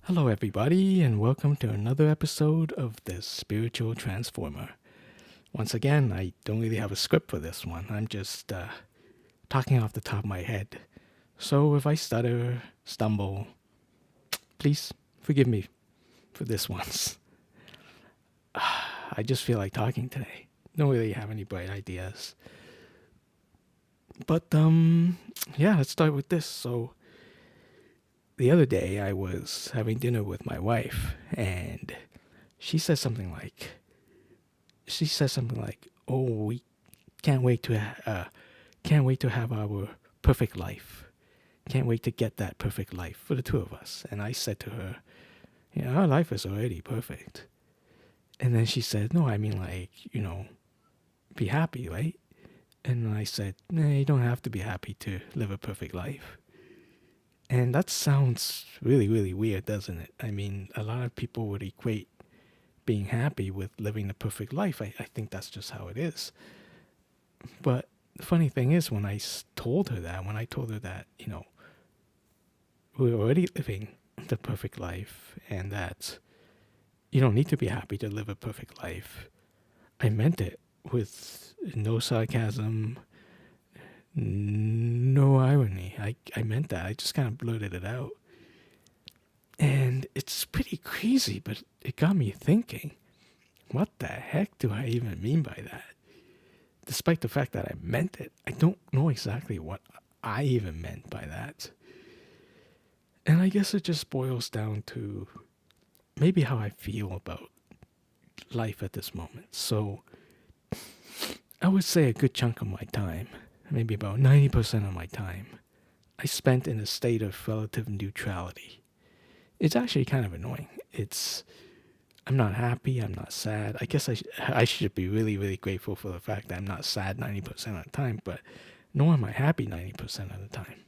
Hello, everybody, and welcome to another episode of The Spiritual Transformer. Once again, I don't really have a script for this one. I'm just talking off the top of my head. So if I stutter, stumble, please forgive me for this once. I just feel like talking today. Don't really have any bright ideas. But, yeah, let's start with this. So, the other day I was having dinner with my wife, and she said something like, "Oh, we can't wait to have our perfect life. Can't wait to get that perfect life for the two of us." And I said to her, "Yeah, our life is already perfect." And then she said, "No, I mean like, be happy, right?" And I said, "Nah, you don't have to be happy to live a perfect life." And that sounds really, really weird, doesn't it? I mean, a lot of people would equate being happy with living the perfect life. I think that's just how it is. But the funny thing is, when I told her that, we're already living the perfect life and that you don't need to be happy to live a perfect life, I meant it with no sarcasm, no irony. I meant that. I just kind of blurted it out. And it's pretty crazy, but it got me thinking, what the heck do I even mean by that? Despite the fact that I meant it, I don't know exactly what I even meant by that. And I guess it just boils down to maybe how I feel about life at this moment. So I would say a good chunk of my time, maybe about 90% of my time, I spent in a state of relative neutrality. It's actually kind of annoying. I'm not happy, I'm not sad. I guess I should be really, really grateful for the fact that I'm not sad 90% of the time, but nor am I happy 90% of the time.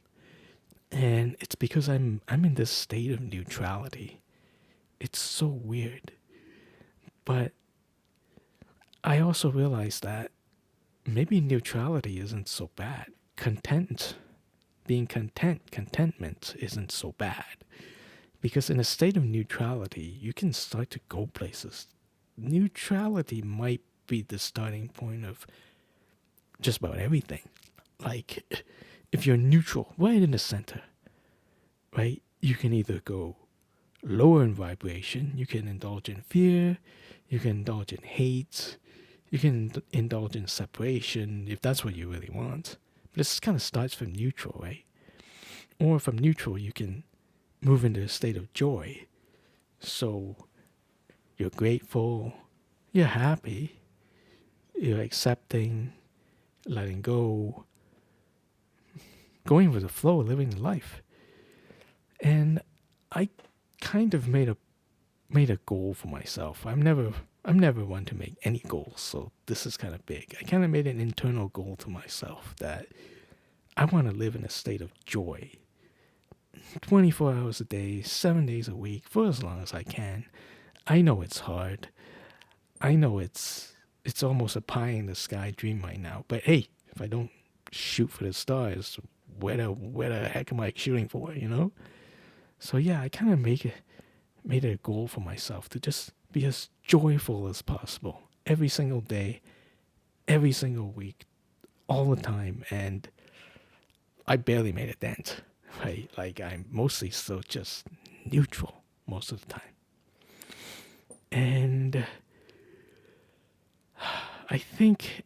And it's because I'm in this state of neutrality. It's so weird. But I also realize that maybe neutrality isn't so bad. Contentment isn't so bad. Because in a state of neutrality, you can start to go places. Neutrality might be the starting point of just about everything. Like, if you're neutral, right in the center, right, you can either go lower in vibration, you can indulge in fear, you can indulge in hate, you can indulge in separation if that's what you really want. But this kind of starts from neutral, right? Or from neutral, you can move into a state of joy. So you're grateful, you're happy, you're accepting, letting go, going with the flow, living the life. And I kind of made a goal for myself. I'm never one to make any goals, so this is kind of big. I kind of made an internal goal to myself that I want to live in a state of joy 24 hours a day, 7 days a week, for as long as I can. I know it's hard. I know it's almost a pie in the sky dream right now. But hey, if I don't shoot for the stars, where the heck am I shooting for, So yeah, I kind of made it a goal for myself to just be as joyful as possible every single day, every single week, all the time. And I barely made a dent, right? Like I'm mostly still just neutral most of the time. And I think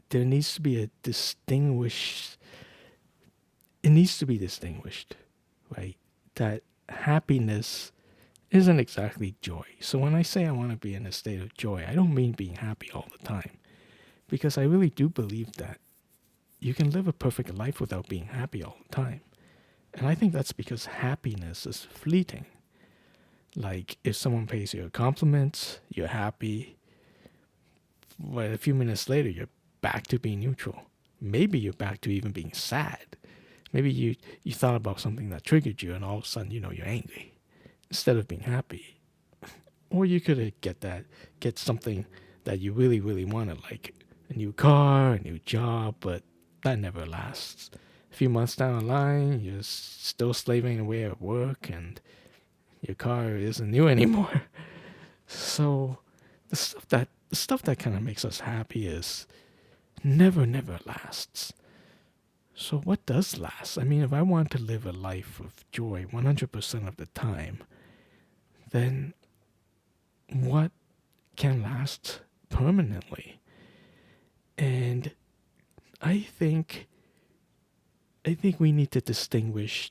there needs to be it needs to be distinguished, right? That happiness isn't exactly joy. So when I say I want to be in a state of joy, I don't mean being happy all the time. Because I really do believe that you can live a perfect life without being happy all the time. And I think that's because happiness is fleeting. Like if someone pays you a compliment, you're happy, but a few minutes later you're back to being neutral. Maybe you're back to even being sad. Maybe you thought about something that triggered you and all of a sudden, you're angry instead of being happy. Or you could get something that you really, really wanted, like a new car, a new job, but that never lasts. A few months down the line, you're still slaving away at work and your car isn't new anymore. So the stuff that kind of makes us happy is never lasts. So what does last? I mean, if I want to live a life of joy 100% of the time, then what can last permanently? And I think we need to distinguish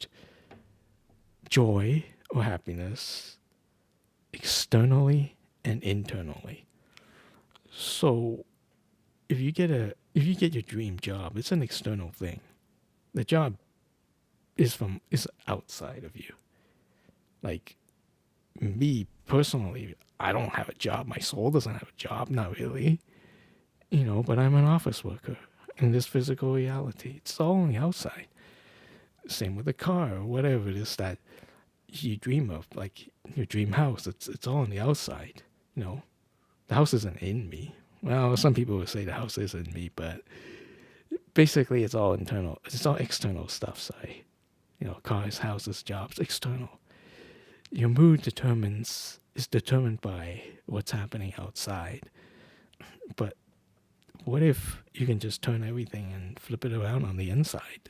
joy or happiness externally and internally. So if you get your dream job, it's an external thing. The job is outside of you. Like me personally, I don't have a job. My soul doesn't have a job, not really. But I'm an office worker in this physical reality. It's all on the outside. Same with a car or whatever it is that you dream of, like your dream house. It's all on the outside. The house isn't in me. Well, some people would say the house is in me, but basically it's all internal. It's all external stuff. Sorry, cars, houses, jobs, external. Your mood is determined by what's happening outside. But what if you can just turn everything and flip it around on the inside?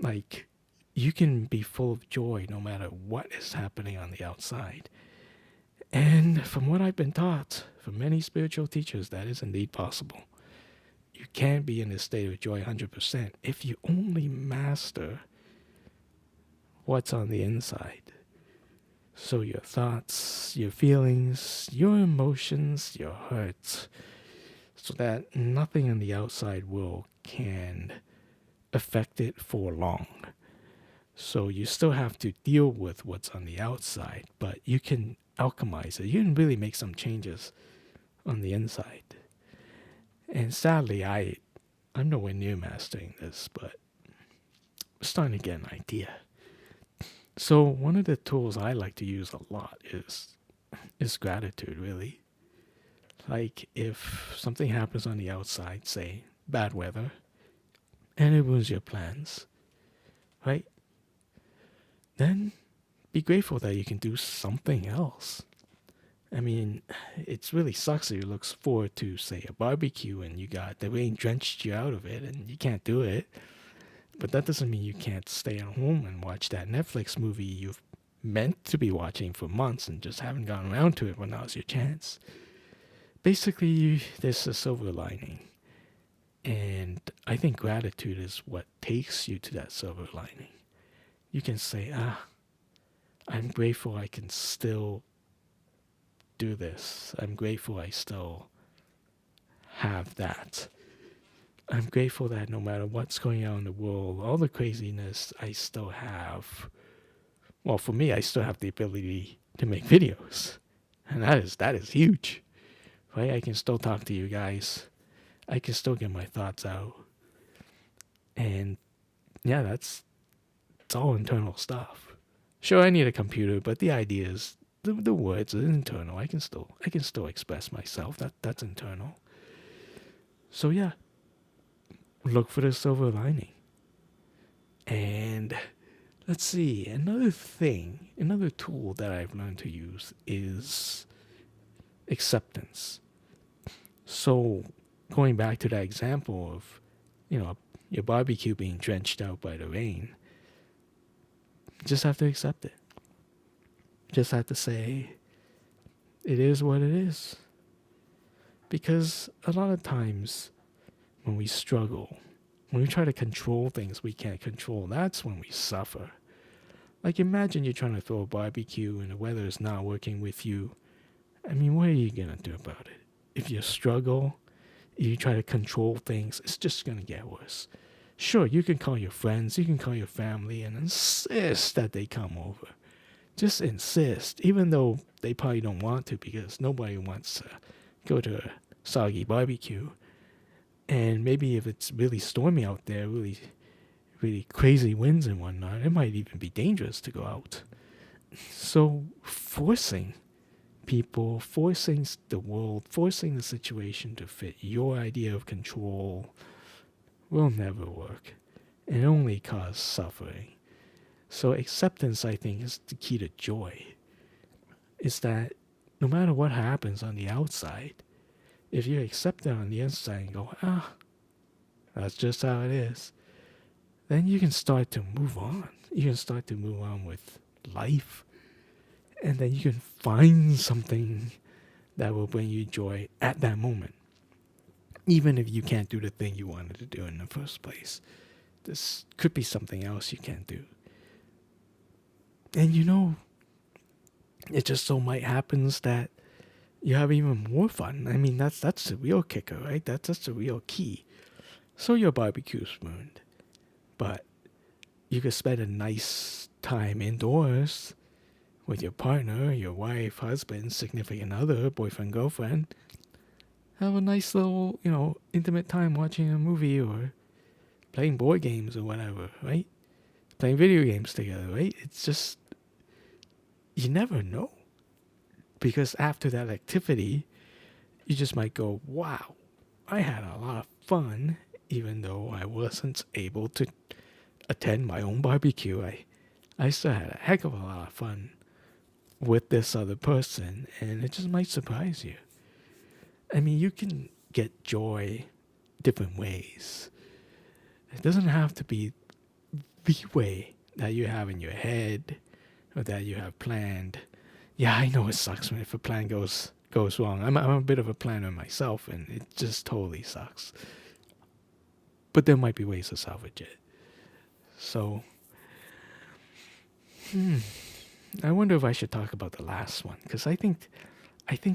Like, you can be full of joy no matter what is happening on the outside. And from what I've been taught from many spiritual teachers, that is indeed possible. You can be in a state of joy 100% if you only master what's on the inside. So your thoughts, your feelings, your emotions, your hurts, so that nothing in the outside world can affect it for long. So you still have to deal with what's on the outside, but you can alchemize it. You can really make some changes on the inside. And sadly, I'm nowhere near mastering this, but I'm starting to get an idea. So one of the tools I like to use a lot is gratitude, really. Like if something happens on the outside, say bad weather, and it ruins your plans, right? Then be grateful that you can do something else. I mean, it really sucks if you look forward to, say, a barbecue and the rain drenched you out of it and you can't do it. But that doesn't mean you can't stay at home and watch that Netflix movie you've meant to be watching for months and just haven't gotten around to it when now's your chance. Basically, there's a silver lining. And I think gratitude is what takes you to that silver lining. You can say, I'm grateful I can still do this. I'm grateful I still have that. I'm grateful that no matter what's going on in the world, all the craziness, I still have, well, for me, I still have the ability to make videos. And that is huge, right? I can still talk to you guys. I can still get my thoughts out. And yeah, it's all internal stuff. Sure, I need a computer, but the idea is the words are internal. I can still express myself. That's internal. So yeah, look for the silver lining. And let's see, another tool that I've learned to use is acceptance. So going back to that example of, your barbecue being drenched out by the rain, just have to accept it. Just have to say, it is what it is. Because a lot of times when we struggle, when we try to control things we can't control, that's when we suffer. Like imagine you're trying to throw a barbecue and the weather is not working with you. I mean, what are you going to do about it? If you struggle, if you try to control things, it's just going to get worse. Sure, you can call your friends, you can call your family and insist that they come over. Just insist, even though they probably don't want to because nobody wants to go to a soggy barbecue. And maybe if it's really stormy out there, really, really crazy winds and whatnot, it might even be dangerous to go out. So forcing people, forcing the world, forcing the situation to fit your idea of control will never work and only cause suffering. So acceptance, I think, is the key to joy. Is that no matter what happens on the outside, if you accept it on the inside and go, that's just how it is, then you can start to move on. You can start to move on with life. And then you can find something that will bring you joy at that moment. Even if you can't do the thing you wanted to do in the first place, this could be something else you can't do. And it just so might happens that you have even more fun. I mean, that's the real kicker, right? That's the real key. So your barbecue's ruined, but you could spend a nice time indoors with your partner, your wife, husband, significant other, boyfriend, girlfriend. Have a nice little, intimate time watching a movie or playing board games or whatever, right? Playing video games together, right? It's just, you never know. Because after that activity, you just might go, wow, I had a lot of fun, even though I wasn't able to attend my own barbecue. I still had a heck of a lot of fun with this other person, and it just might surprise you. I mean, you can get joy different ways. It doesn't have to be the way that you have in your head or that you have planned. Yeah, I know it sucks when if a plan goes wrong. I'm a bit of a planner myself, and it just totally sucks. But there might be ways to salvage it. So, I wonder if I should talk about the last one, because I think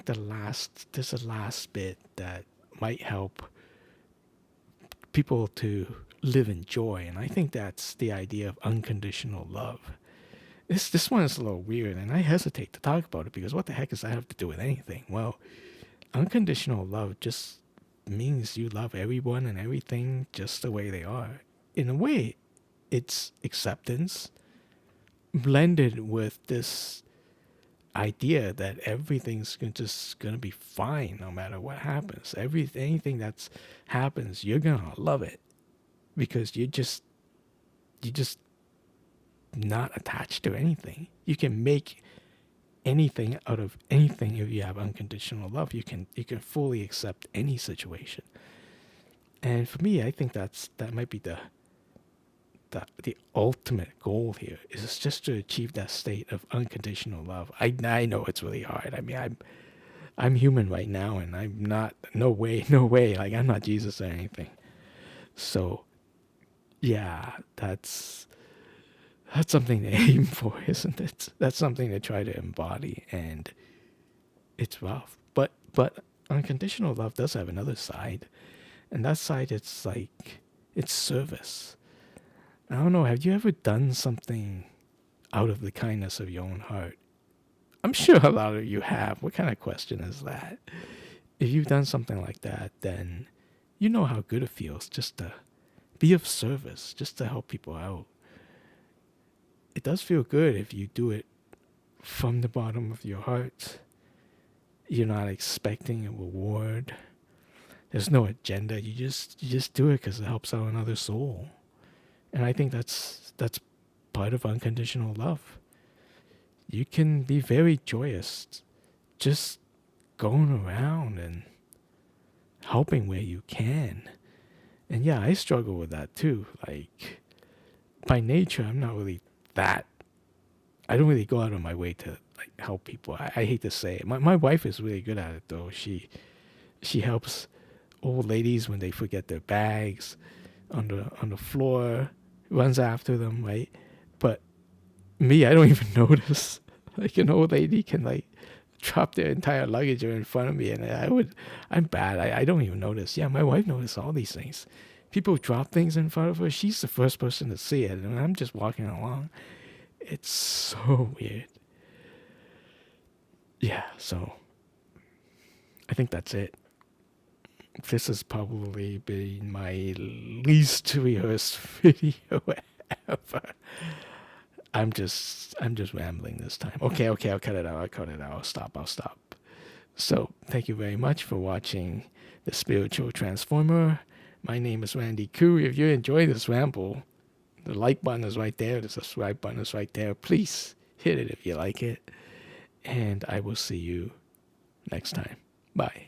there's a last bit that might help people to live in joy, and I think that's the idea of unconditional love. This one is a little weird, and I hesitate to talk about it because what the heck does that have to do with anything? Well, unconditional love just means you love everyone and everything just the way they are. In a way, it's acceptance blended with this idea that everything's just gonna be fine no matter what happens. Anything that's happens, you're gonna love it because you just not attached to anything. You can make anything out of anything if you have unconditional love. You can fully accept any situation. And for me, I think that might be the ultimate goal here, is just to achieve that state of unconditional love. I know it's really hard. I mean, I'm human right now, and I'm not, no way, like I'm not Jesus or anything. So yeah, that's something to aim for, isn't it? That's something to try to embody, and it's rough. But unconditional love does have another side, and that side, it's like, it's service. I don't know, have you ever done something out of the kindness of your own heart? I'm sure a lot of you have. What kind of question is that? If you've done something like that, then you know how good it feels just to be of service, just to help people out. It does feel good if you do it from the bottom of your heart. You're not expecting a reward. There's no agenda. You just do it because it helps out another soul. And I think that's part of unconditional love. You can be very joyous just going around and helping where you can. And yeah, I struggle with that too. Like, by nature, I'm not really that. I don't really go out of my way to like help people. I hate to say it. My wife is really good at it though. She helps old ladies when they forget their bags on the floor, runs after them, right? But me, I don't even notice. Like, an old lady can like drop their entire luggage in front of me, and I'm bad. I don't even notice. Yeah, my wife notices all these things. People drop things in front of her. She's the first person to see it, and I'm just walking along. It's so weird. Yeah, so I think that's it. This has probably been my least rehearsed video ever. I'm just rambling this time. Okay, I'll cut it out. I'll stop. So, thank you very much for watching The Spiritual Transformer. My name is Randy Koo. If you enjoy this ramble, The like button is right there. The subscribe button is right there. Please hit it if you like it. And I will see you next time. Bye.